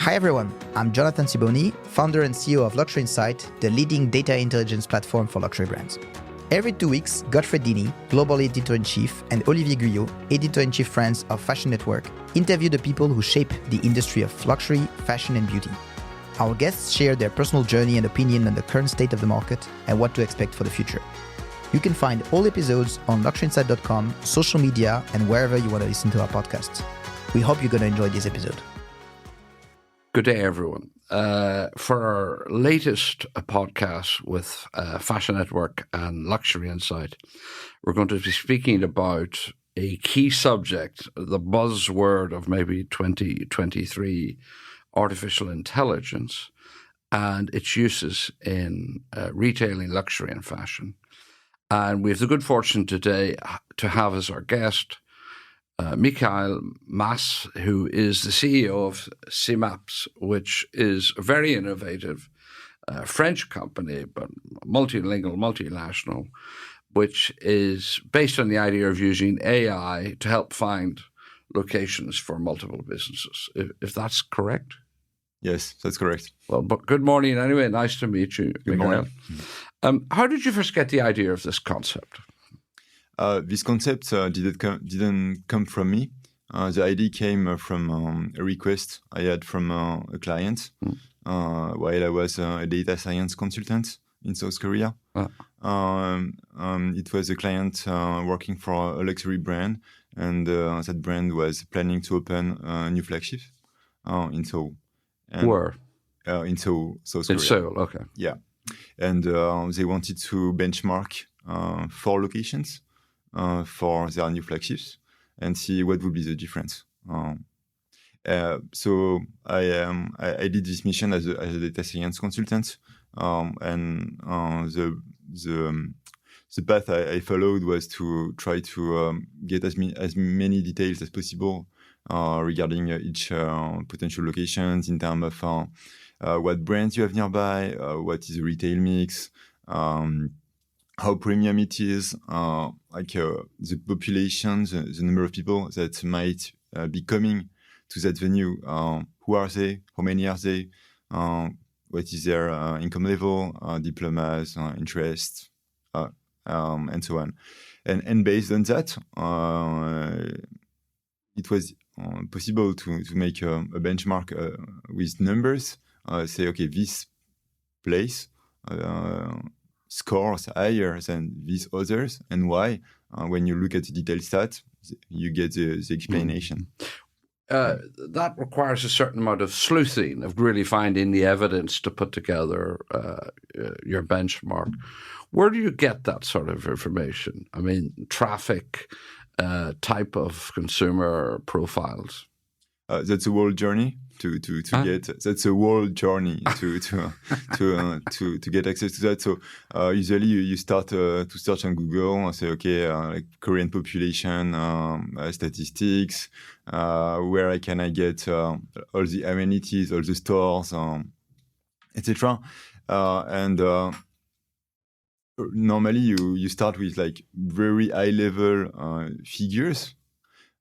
Hi everyone, I'm Jonathan Siboni, founder and CEO of Luxury Insight, the leading data intelligence platform for luxury brands. Every 2 weeks, Godfrey Deeny, Global Editor-in-Chief, and Olivier Guyot, Editor-in-Chief France of Fashion Network, interview the people who shape the industry of luxury, fashion, and beauty. Our guests share their personal journey and opinion on the current state of the market and what to expect for the future. You can find all episodes on luxuryinsight.com, social media, and wherever you want to listen to our podcasts. We hope you're going to enjoy this episode. Good day, everyone. For our latest podcast with Fashion Network and Luxury Insight, we're going to be speaking about a key subject, the buzzword of maybe 2023, artificial intelligence, and its uses in retailing, luxury, and fashion. And we have the good fortune today to have as our guest Mickael Mas, who is the CEO of Symaps, which is a very innovative French company, but multilingual, multinational, which is based on the idea of using AI to help find locations for multiple businesses, if that's correct. Yes, that's correct. Well, but good morning anyway. Nice to meet you, Good Mickael. morning. How did you first get the idea of this concept? This concept didn't come from me. The idea came from a request I had from a client while I was a data science consultant in South Korea. It was a client working for a luxury brand, and that brand was planning to open a new flagship in Seoul. Where? In Seoul, South In Korea. Seoul, okay. Yeah. And they wanted to benchmark 4 locations for their new flagships and see what would be the difference. So I did this mission as a data science consultant, and the path I followed was to try to get as many details as possible regarding each potential locations in terms of what brands you have nearby, what is the retail mix, how premium it is, the population, the number of people that might be coming to that venue. Who are they? How many are they? What is their income level, diplomas, interest, and so on. And based on that, it was possible to make a benchmark with numbers. Say, okay, this place scores higher than these others, and why? When you look at the detailed stats, you get the explanation. That requires a certain amount of sleuthing, of really finding the evidence to put together your benchmark. Where do you get that sort of information? I mean, traffic, type of consumer profiles. That's a whole journey to get. That's a whole journey to get access to that. So usually you start to search on Google and say, okay, like Korean population statistics. Where can I get all the amenities, all the stores, etc. And normally you start with like very high level figures,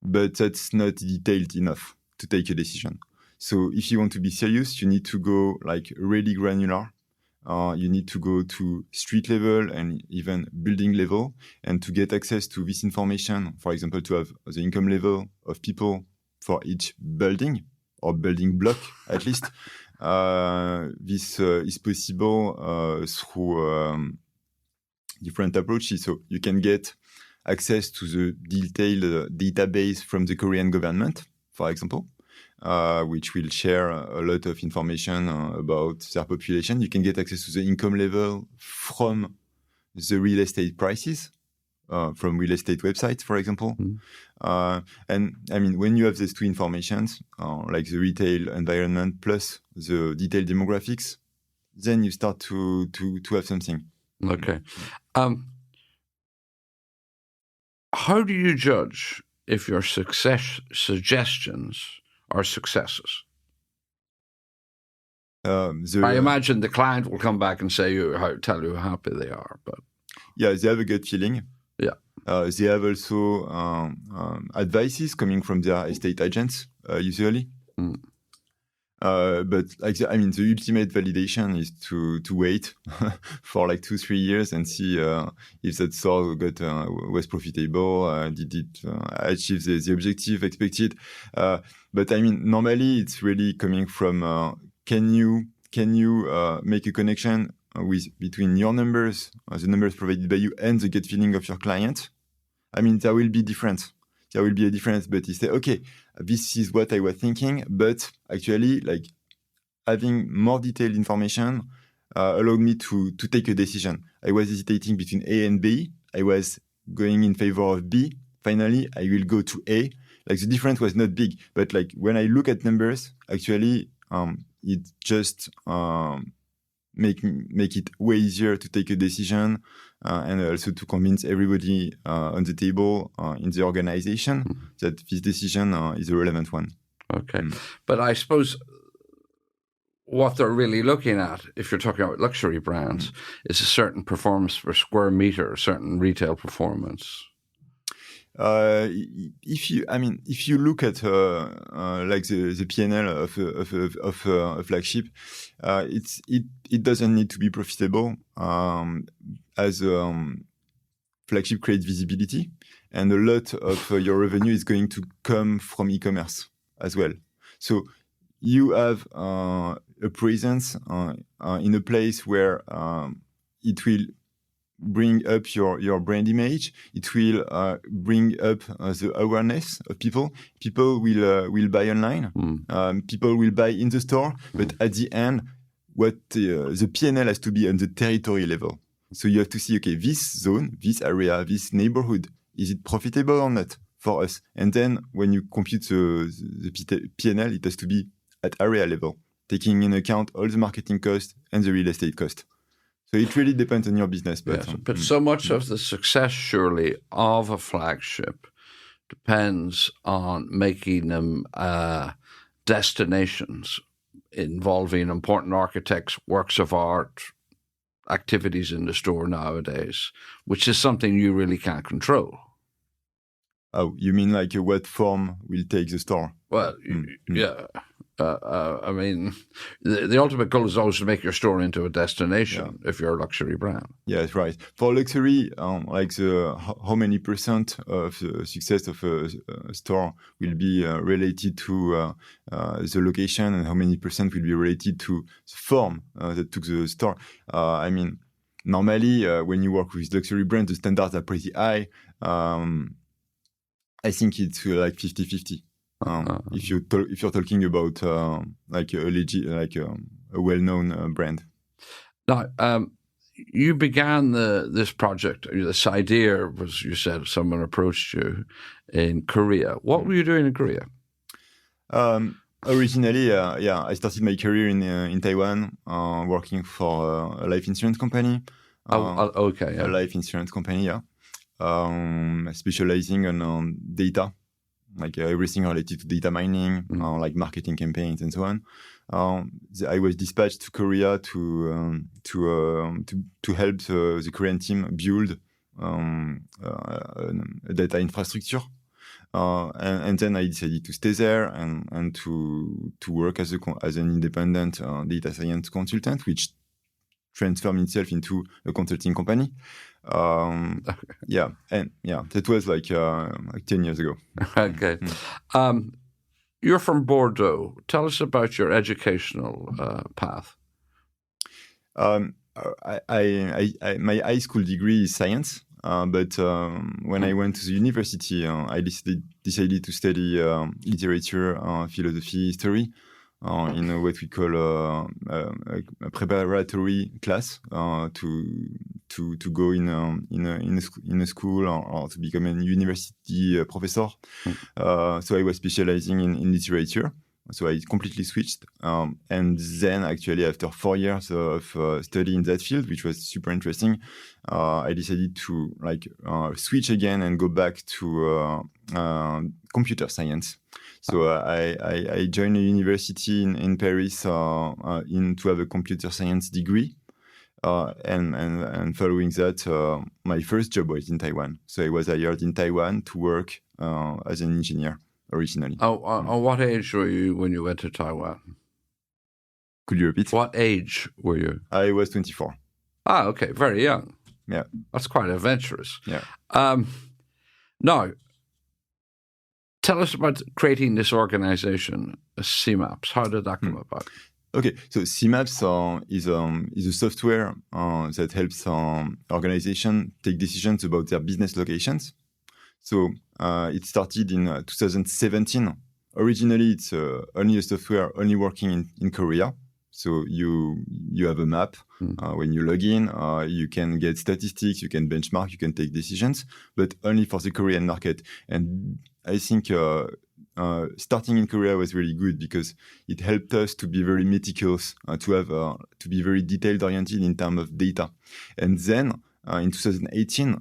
but that's not detailed enough to take a decision. So if you want to be serious, you need to go like really granular. You need to go to street level and even building level. And to get access to this information, for example, to have the income level of people for each building or building block at least, this is possible through different approaches. So you can get access to the detailed database from the Korean government, for example, which will share a lot of information about their population. You can get access to the income level from the real estate prices, from real estate websites, for example. And I mean, when you have these 2 informations, like the retail environment plus the detailed demographics, then you start to have something. Okay. How do you judge if your suggestions are successes? I imagine the client will come back and tell you how happy they are. But yeah, they have a gut feeling. Yeah, they have also advices coming from their estate agents usually. But the ultimate validation is to wait for like 2-3 years and see if that store was profitable, did it achieve the objective expected. But normally it's really coming from can you make a connection between your numbers, the numbers provided by you, and the gut feeling of your client? There will be difference. There will be a difference, but you say, okay, this is what I was thinking, but actually, like having more detailed information allowed me to take a decision. I was hesitating between A and B. I was going in favor of B. Finally, I will go to A. Like the difference was not big, but like when I look at numbers, actually, it just make it way easier to take a decision and also to convince everybody on the table in the organization that this decision is a relevant one. Okay. But I suppose what they're really looking at, if you're talking about luxury brands, is a certain performance per square meter, a certain retail performance. If you look at like the P&L of a flagship, it doesn't need to be profitable, as flagship creates visibility, and a lot of your revenue is going to come from e-commerce as well. So you have a presence in a place where it will bring up your brand image. It will bring up the awareness of people. People will buy online. People will buy in the store. But at the end, what the P&L has to be on the territory level. So you have to see, okay, this zone, this area, this neighborhood, is it profitable or not for us? And then when you compute the P&L, it has to be at area level, taking in account all the marketing cost and the real estate cost. So it really depends on your business. But, yes, but so much of the success, surely, of a flagship depends on making them destinations involving important architects, works of art, activities in the store nowadays, which is something you really can't control. Oh, you mean like what form will take the store? Well, yeah. The ultimate goal is always to make your store into a destination if you're a luxury brand. Yes, right. For luxury, like how many percent of the success of a store will be related to the location, and how many percent will be related to the form that took the store. Normally, when you work with luxury brands, the standards are pretty high. I think it's like 50-50. If you're talking about like a well-known brand. Now, you began this project. This idea was, you said, someone approached you in Korea. What were you doing in Korea? Originally, I started my career in Taiwan, working for a life insurance company. Okay, yeah. A life insurance company, specializing on data. Like everything related to data mining, like marketing campaigns and so on. I was dispatched to Korea to help the Korean team build a data infrastructure. And then I decided to stay there and to work as an independent data science consultant, which transformed itself into a consulting company. That was like 10 years ago. Okay. You're from Bordeaux. Tell us about your educational path. My high school degree is science, but when I went to the university, I decided to study literature, philosophy, history. In what we call a preparatory class to go in a school or to become a university professor. So I was specializing in literature. So I completely switched. And then actually after 4 years of study in that field, which was super interesting, I decided to switch again and go back to computer science. So I joined a university in Paris to have a computer science degree. And following that, my first job was in Taiwan. So I was hired in Taiwan to work as an engineer originally. On what age were you when you went to Taiwan? Could you repeat? What age were you? I was 24. Ah, okay, very young. Yeah. That's quite adventurous. Yeah. Now, tell us about creating this organization, Symaps. How did that come about? Okay, so Symaps is a software that helps organizations take decisions about their business locations. So it started in 2017. Originally, it's only a software only working in Korea. So you have a map. When you log in, you can get statistics, you can benchmark, you can take decisions, but only for the Korean market. And I think starting in Korea was really good because it helped us to be very meticulous, to be very detailed oriented in terms of data. And then in 2018,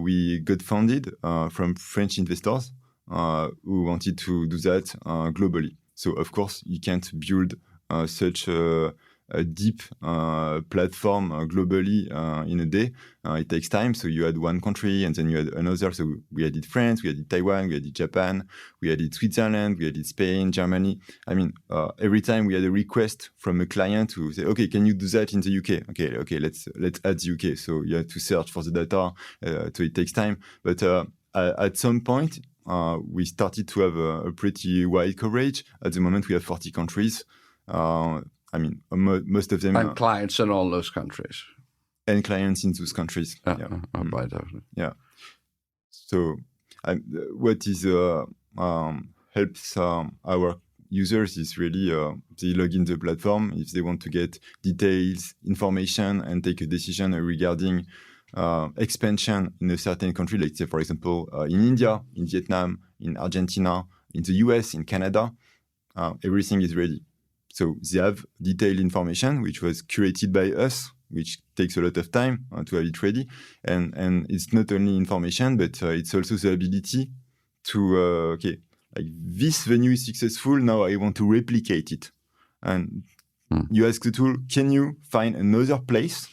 we got funded from French investors who wanted to do that globally. So of course, you can't build such a deep platform globally in a day. It takes time. So you had one country and then you had another. So we added France, we added Taiwan, we added Japan, we added Switzerland, we added Spain, Germany. I mean, every time we had a request from a client who say, okay, can you do that in the UK? Okay, let's add the UK. So you have to search for the data. So it takes time. But at some point, we started to have a pretty wide coverage. At the moment, we have 40 countries. I mean, most of them... And clients in all those countries. And clients in those countries. By definitely. Yeah. So what is helps our users is really they log in the platform if they want to get details, information, and take a decision regarding expansion in a certain country, like say, for example, in India, in Vietnam, in Argentina, in the US, in Canada. Everything is ready. So they have detailed information, which was curated by us, which takes a lot of time to have it ready. And it's not only information, but it's also the ability to, like this venue is successful, now I want to replicate it. And you ask the tool, can you find another place,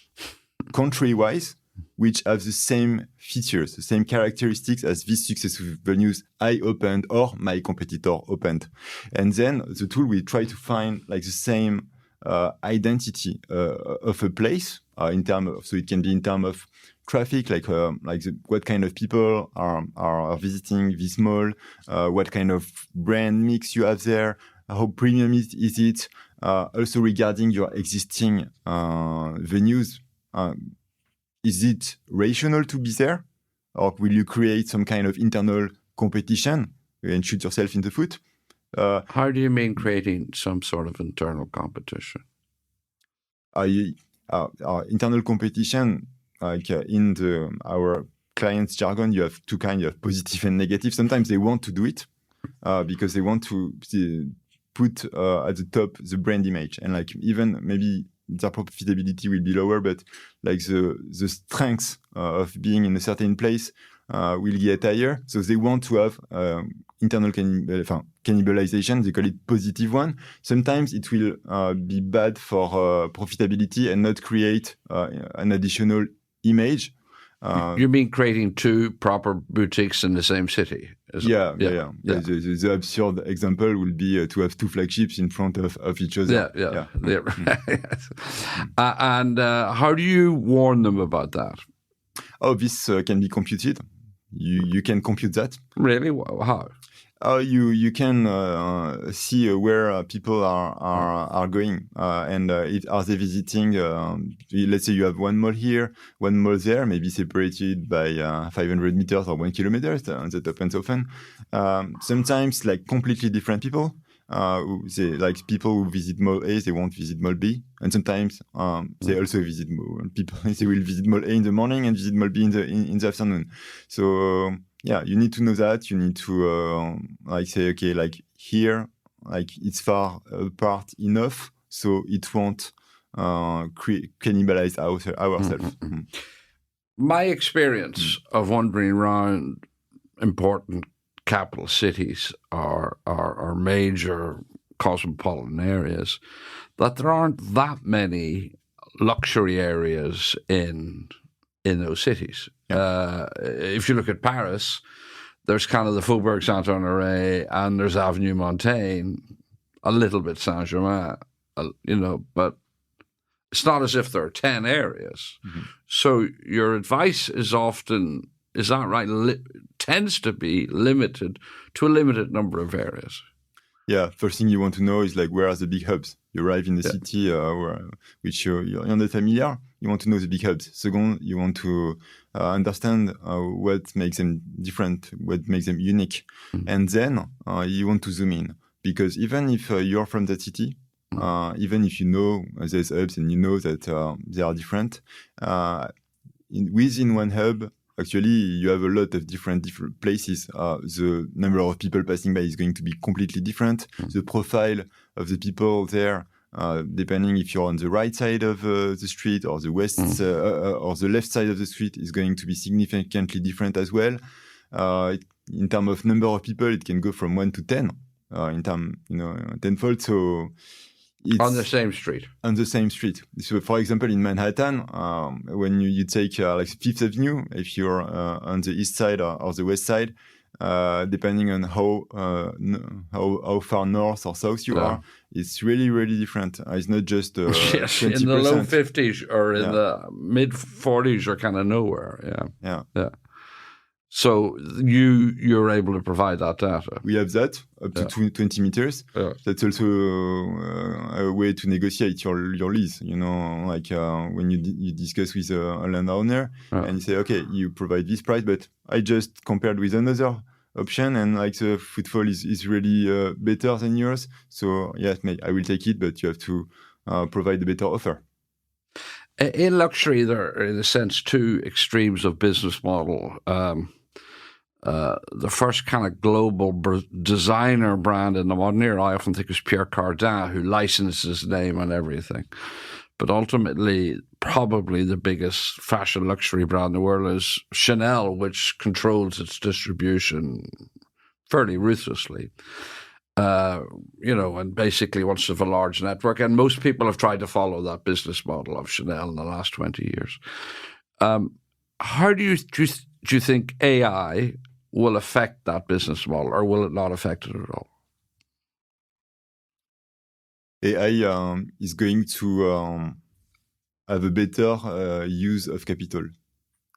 country-wise, which have the same features, the same characteristics as these successful venues I opened or my competitor opened. And then the tool will try to find like the same identity of a place in terms of, so it can be in terms of traffic, like what kind of people are visiting this mall, what kind of brand mix you have there, how premium is it, also regarding your existing venues. Is it rational to be there? Or will you create some kind of internal competition and shoot yourself in the foot? How do you mean creating some sort of internal competition? Our internal competition, like in our clients' jargon, you have two kinds, you have positive and negative. Sometimes they want to do it because they want to put at the top the brand image. And like even maybe their profitability will be lower, but like the strength of being in a certain place will get higher. So they want to have internal cannibalization. They call it positive one. Sometimes it will be bad for profitability and not create an additional image. You mean creating two proper boutiques in the same city? Yeah. The absurd example will be to have two flagships in front of each other. Yes. And how do you warn them about that? Oh, this can be computed. You can compute that. Really? How? You can see where people are going and are they visiting? Let's say you have one mall here, one mall there, maybe separated by 500 meters or 1 kilometer. That happens often. Sometimes like completely different people. Like people who visit mall A, they won't visit mall B, and sometimes they also visit mall people. They will visit mall A in the morning and visit mall B in the afternoon. So. Yeah, you need to know that. You need to say, okay, like here, like it's far apart enough, so it won't cannibalize ourselves. My experience of wandering around important capital cities or major cosmopolitan areas, that there aren't that many luxury areas in those cities. If you look at Paris, there's kind of the Faubourg Saint-Honoré and there's Avenue Montaigne, a little bit Saint-Germain, but it's not as if there are 10 areas. Mm-hmm. So your advice is often, is that right, tends to be limited to a limited number of areas. Yeah, first thing you want to know is like, where are the big hubs? You arrive in the city which you're not familiar. You want to know the big hubs. Second, you want to understand what makes them different, what makes them unique. Mm-hmm. And then you want to zoom in. Because even if you're from that city, even if you know there's hubs and you know that they are different, within one hub, actually, you have a lot of different places. The number of people passing by is going to be completely different. Mm-hmm. The profile of the people there, depending if you're on the right side of the street or the west or the left side of the street, is going to be significantly different as well. In terms of number of people, it can go from 1 to 10. In terms, tenfold. So it's on the same street. On the same street. So, for example, in Manhattan, when you take like Fifth Avenue, if you're on the east side or the west side, depending on how far north or south you are, it's really, really different. It's not just yes, 20%. In the low 50s or in the mid 40s or kind of nowhere. Yeah. So you're able to provide that data. We have that up to 20 meters. Yeah. That's also a way to negotiate your lease. Like when you discuss with a landowner and you say, okay, you provide this price, but I just compared with another option and like the footfall is really better than yours. So yes, I will take it, but you have to provide a better offer. In luxury, there are, in a sense, two extremes of business model. The first kind of global designer brand in the modern era, I often think, is Pierre Cardin, who licenses his name and everything. But ultimately, probably the biggest fashion luxury brand in the world is Chanel, which controls its distribution fairly ruthlessly. And basically wants to have a large network. And most people have tried to follow that business model of Chanel in the last 20 years. How do you think AI will affect that business model, or will it not affect it at all? AI is going to have a better use of capital.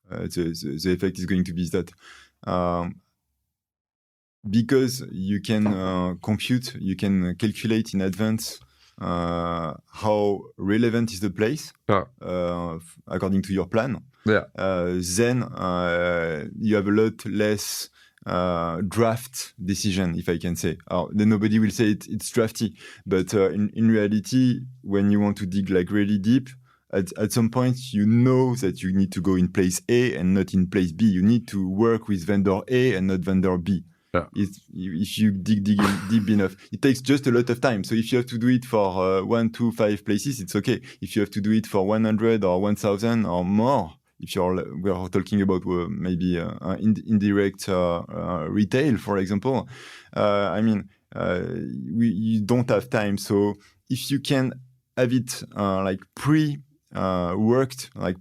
The effect is going to be that because you can compute, you can calculate in advance how relevant is the place according to your plan. Yeah. Then you have a lot less draft decision, if I can say. Then nobody will say it's drafty, but in reality, when you want to dig like really deep, at some point you know that you need to go in place A and not in place B. You need to work with vendor A and not vendor B. Yeah. If you dig in deep enough, it takes just a lot of time. So if you have to do it for 1, 2, 5 places, it's okay. If you have to do it for 100 or 1,000 or more, if we are talking about maybe indirect retail, for example, you don't have time. So if you can have it like worked, like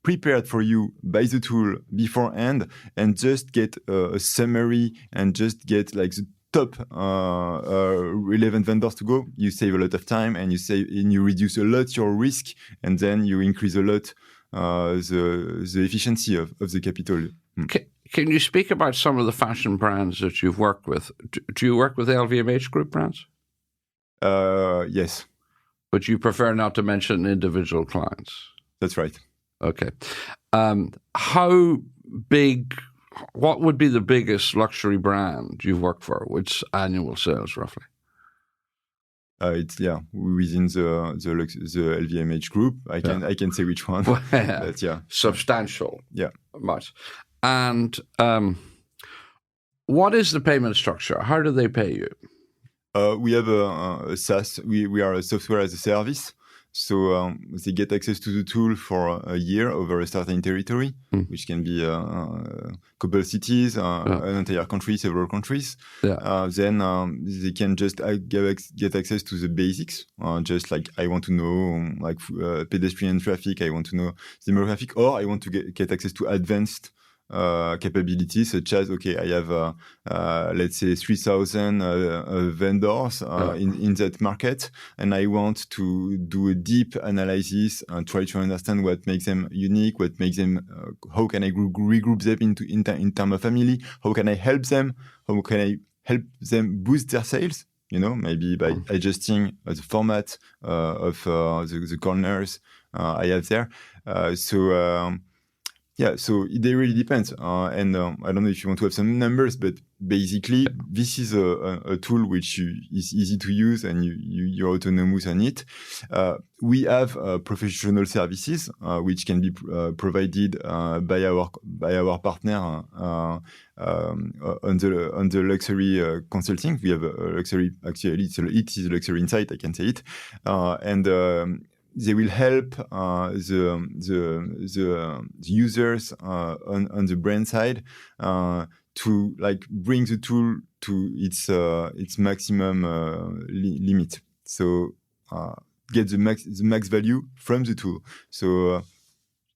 prepared for you by the tool beforehand, and just get a summary and just get like the top relevant vendors to go, you save a lot of time and you reduce a lot your risk, and then you increase a lot the efficiency of the capital. Can you speak about some of the fashion brands that you've worked with? Do you work with LVMH group brands? Yes. But you prefer not to mention individual clients? That's right. Okay. What would be the biggest luxury brand you've worked for? Which annual sales, roughly? It's within the LVMH group. I can say which one. Well, but substantial. Yeah, much. And what is the payment structure? How do they pay you? We have a SaaS. We are a software as a service. So they get access to the tool for a year over a certain territory, which can be a couple of cities, an entire country, several countries. Yeah. Then they can just get access to the basics, just like I want to know like pedestrian traffic, I want to know demographic, or I want to get access to advanced capabilities, such as, okay, I have, let's say 3,000 vendors in that market, and I want to do a deep analysis and try to understand what makes them unique, what makes them, how can I regroup them in terms of family, how can I help them, how can I help them boost their sales, maybe by adjusting the format of the corners I have there. So it really depends. And I don't know if you want to have some numbers, but basically, this is a tool which is easy to use and you're autonomous on it. We have professional services which can be provided by our partner on the luxury consulting. We have a luxury, actually, it is a luxury insight, I can say it. They will help the users on the brand side to bring the tool to its maximum limit. So get the max value from the tool. So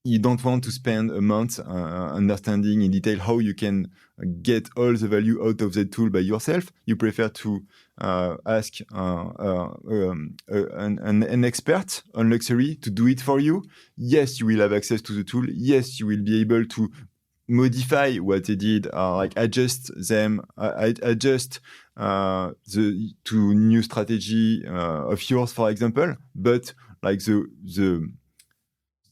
you don't want to spend a month understanding in detail how you can get all the value out of the tool by yourself. You prefer to ask an expert on luxury to do it for you. Yes, you will have access to the tool. Yes, you will be able to modify what they did, adjust them, adjust to new strategy of yours, for example. But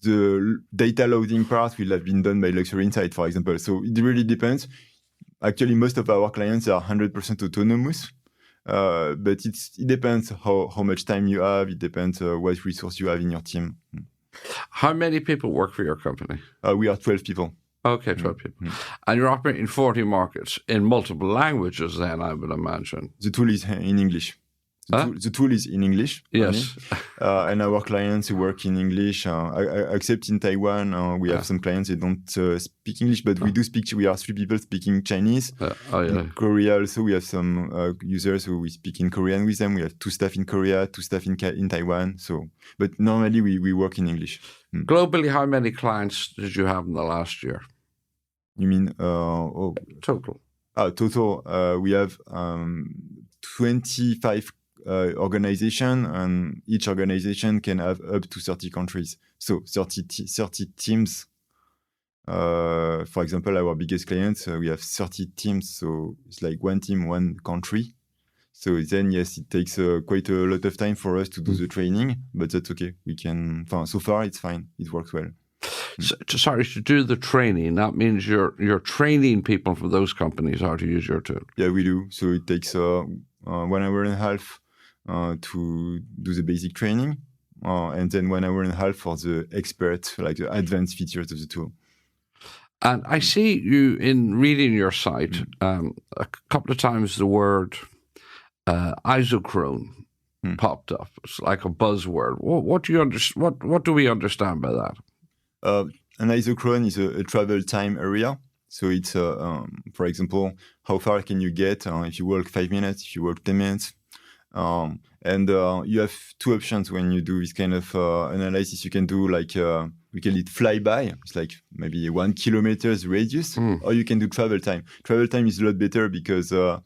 the data loading part will have been done by Luxury Insight, for example. So it really depends. Actually, most of our clients are 100% autonomous, but it depends how much time you have. It depends what resource you have in your team. How many people work for your company? We are 12 people. Okay, 12 people. And you're operating in 40 markets in multiple languages then, I would imagine. The tool is in English. The tool is in English. Yes. And our clients who work in English, except in Taiwan, we have some clients that don't speak English, but we are 3 people speaking Chinese. In Korea also, we have some users who we speak in Korean with them. We have 2 staff in Korea, 2 staff in Taiwan. So, but normally we work in English. Globally, how many clients did you have in the last year? You mean total? Total, we have 25 organization, and each organization can have up to 30 countries. So 30 teams. For example, our biggest clients, we have 30 teams. So it's like one team, one country. So then, yes, it takes quite a lot of time for us to do the training, but that's okay. We can, so far it's fine. It works well. So, sorry, to do the training, that means you're training people from those companies how to use your tool. Yeah, we do. So it takes 1 hour and a half to do the basic training, and then 1 hour and a half for the expert, like the advanced features of the tool. And I see you in reading your site a couple of times the word isochrone popped up. It's like a buzzword. What do you what do we understand by that? An isochrone is a travel time area. So it's, for example, how far can you get if you walk 5 minutes, if you walk 10 minutes? And you have 2 options when you do this kind of analysis. You can do we call it flyby. It's like maybe 1 kilometer's radius, or you can do travel time. Travel time is a lot better because you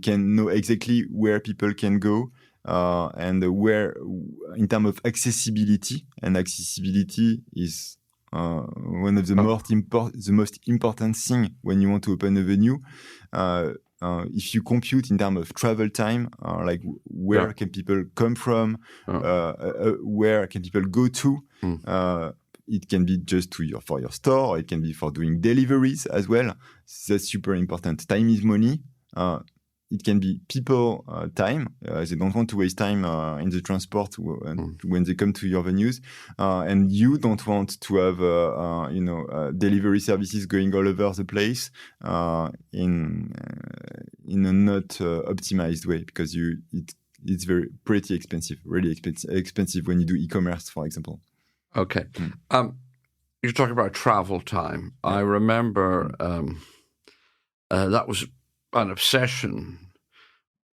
can know exactly where people can go. And where, in terms of accessibility, and accessibility is one of the most important thing when you want to open a venue. If you compute in terms of travel time, where can people come from, where can people go to, it can be just for your store, or it can be for doing deliveries as well. That's super important. Time is money. It can be people time. They don't want to waste time in the transport when they come to your venues, and you don't want to have delivery services going all over the place in a not optimized way, because it's pretty expensive, really expensive when you do e-commerce, for example. Okay, you're talking about travel time. I remember that was an obsession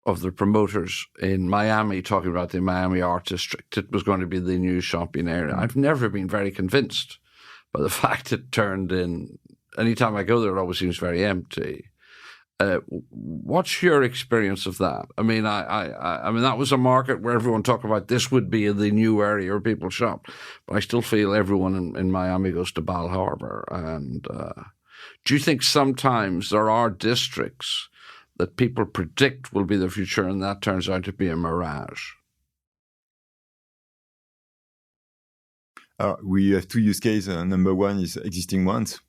of the promoters in Miami, talking about the Miami Art District. It was going to be the new shopping area. I've never been very convinced But the fact it turned in, anytime I go there, it always seems very empty. What's your experience of that? I mean, I mean, that was a market where everyone talked about this would be the new area where people shop. But I still feel everyone in Miami goes to Bal Harbour. And do you think sometimes there are districts that people predict will be the future and that turns out to be a mirage? We have two use cases. Number one is existing ones.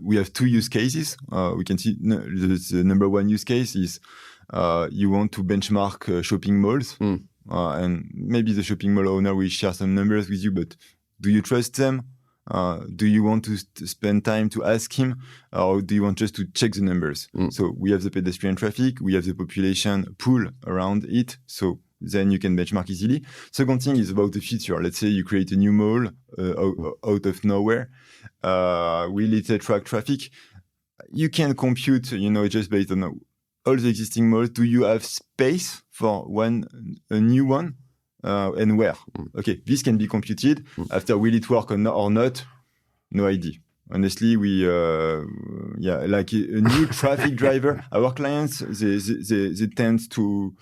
We have two use cases. We can see the number one use case is you want to benchmark shopping malls. And maybe the shopping mall owner will share some numbers with you, but do you trust them? Do you want to spend time to ask him, or do you want just to check the numbers? So we have the pedestrian traffic, we have the population pool around it, so then you can benchmark easily. Second thing is about the future. Let's say you create a new mall out of nowhere. Will it attract traffic? You can compute, just based on all the existing malls. Do you have space for a new one? And where? Okay, this can be computed. After, will it work or not? No idea. Honestly, like a new traffic driver. Our clients, they tend to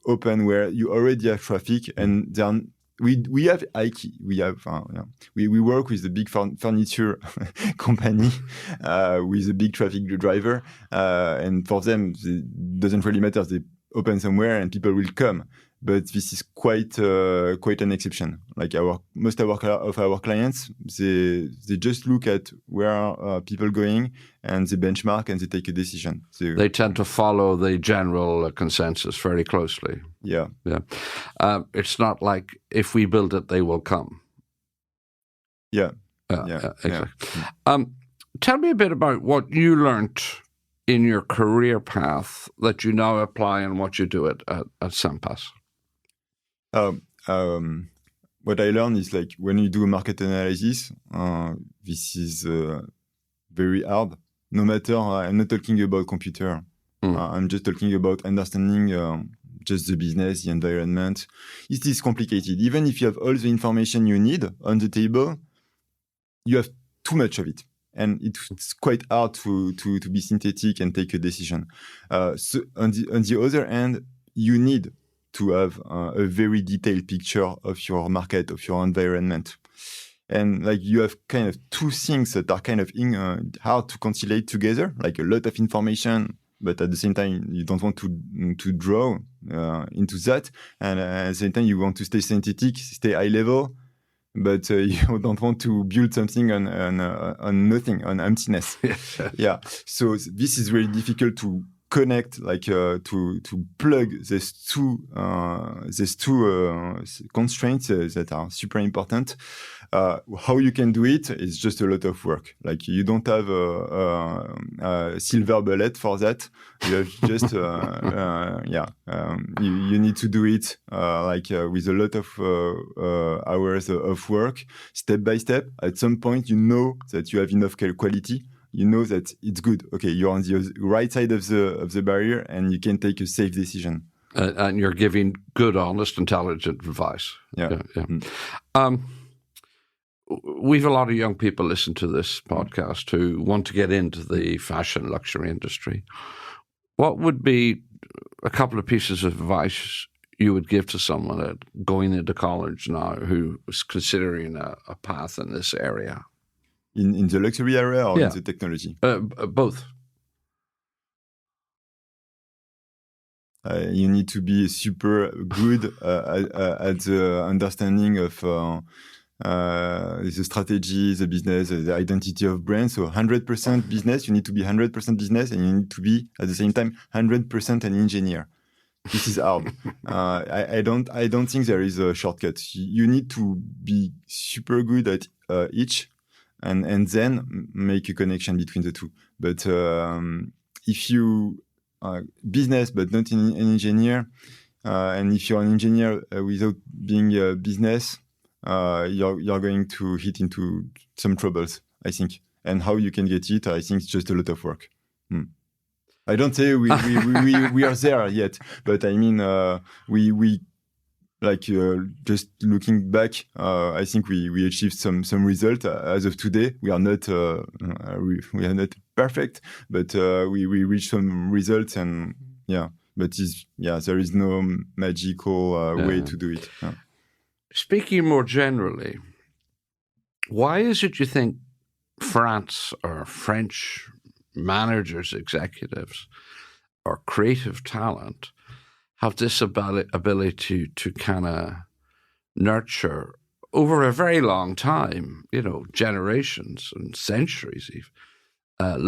open where you already have traffic, and then we have IKEA. We work with the big furniture company with a big traffic driver, and for them, it doesn't really matter. They open somewhere and people will come. But this is quite an exception. Like most of our clients, they just look at where are people going, and they benchmark and they take a decision. So they tend to follow the general consensus very closely. Yeah. It's not like if we build it, they will come. Yeah. Exactly. Tell me a bit about what you learned in your career path that you now apply in what you do at Symaps. What I learned is, like, when you do a market analysis, this is very hard. No matter, I'm not talking about computer. I'm just talking about understanding just the business, the environment. It is complicated. Even if you have all the information you need on the table, you have too much of it. And it's quite hard to be synthetic and take a decision. So on the other hand, you need to have a very detailed picture of your market, of your environment. And like, you have kind of two things that are kind of hard to conciliate together, like a lot of information, but at the same time, you don't want to draw into that. And at the same time, you want to stay synthetic, stay high level, but you don't want to build something on nothing, on emptiness. Yeah. So this is really difficult to connect, like to plug these two constraints that are super important. How you can do it is just a lot of work. Like, you don't have a silver bullet for that. You have just you need to do it with a lot of hours of work, step by step. At some point, you know that you have enough quality. You know that it's good. Okay, you're on the right side of the barrier, and you can take a safe decision. And you're giving good, honest, intelligent advice. Yeah. We've a lot of young people listen to this podcast who want to get into the fashion luxury industry. What would be a couple of pieces of advice you would give to someone going into college now who is considering a path in this area? In the luxury area or in the technology? Both. You need to be super good at the understanding of the strategy, the business, the identity of brand. So 100% business, you need to be 100% business, and you need to be, at the same time, 100% an engineer. This is hard. I don't think there is a shortcut. You need to be super good at each. And then make a connection between the two. But if you are business but not an engineer, and if you're an engineer without being a business, you're going to hit into some troubles, I think. And how you can get it, I think it's just a lot of work. I don't say we are there yet, but I mean, we just looking back, I think we achieved some result. As of today, we are not perfect, but we reached some results, and but there is no magical way to do it. Yeah. Speaking more generally, why is it you think France or French managers, executives, or creative talent have this ability to kind of nurture over a very long time, generations and centuries, even,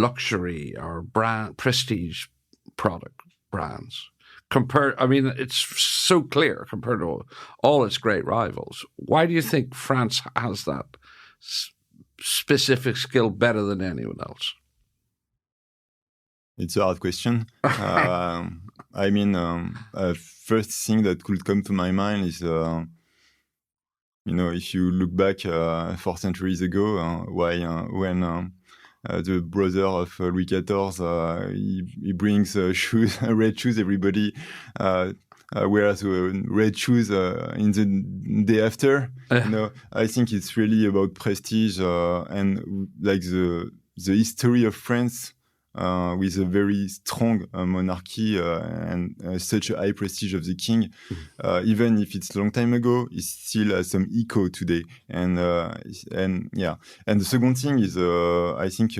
luxury or prestige product brands? It's so clear compared to all its great rivals. Why do you think France has that specific skill better than anyone else? It's a hard question. First thing that could come to my mind is, if you look back 4 centuries ago, when the brother of Louis XIV, he brings shoes, red shoes, everybody wears red shoes in the day after. I think it's really about prestige and like the history of France. With a very strong monarchy and such a high prestige of the king, even if it's a long time ago, it still has some echo today. And the second thing is, I think,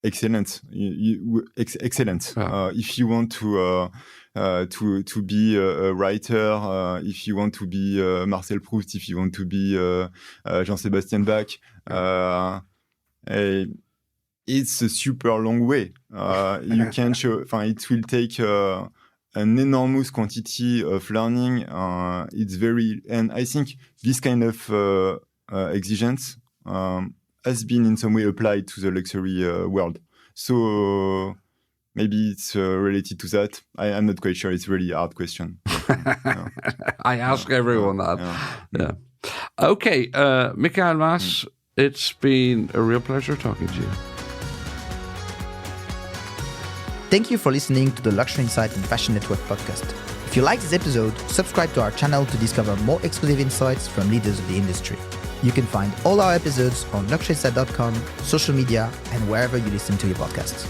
excellence. Excellence. If you want to be a writer, if you want to be Marcel Proust, if you want to be Jean-Sébastien Bach, it's a super long way. You can show. It will take an enormous quantity of learning. And I think this kind of exigence has been in some way applied to the luxury world. So maybe it's related to that. I'm not quite sure. It's really a hard question. I ask everyone that. Yeah. Okay, Mickael Mas, it's been a real pleasure talking to you. Thank you for listening to the Luxury Insight and Fashion Network podcast. If you like this episode, subscribe to our channel to discover more exclusive insights from leaders of the industry. You can find all our episodes on luxuryinsight.com, social media, and wherever you listen to your podcasts.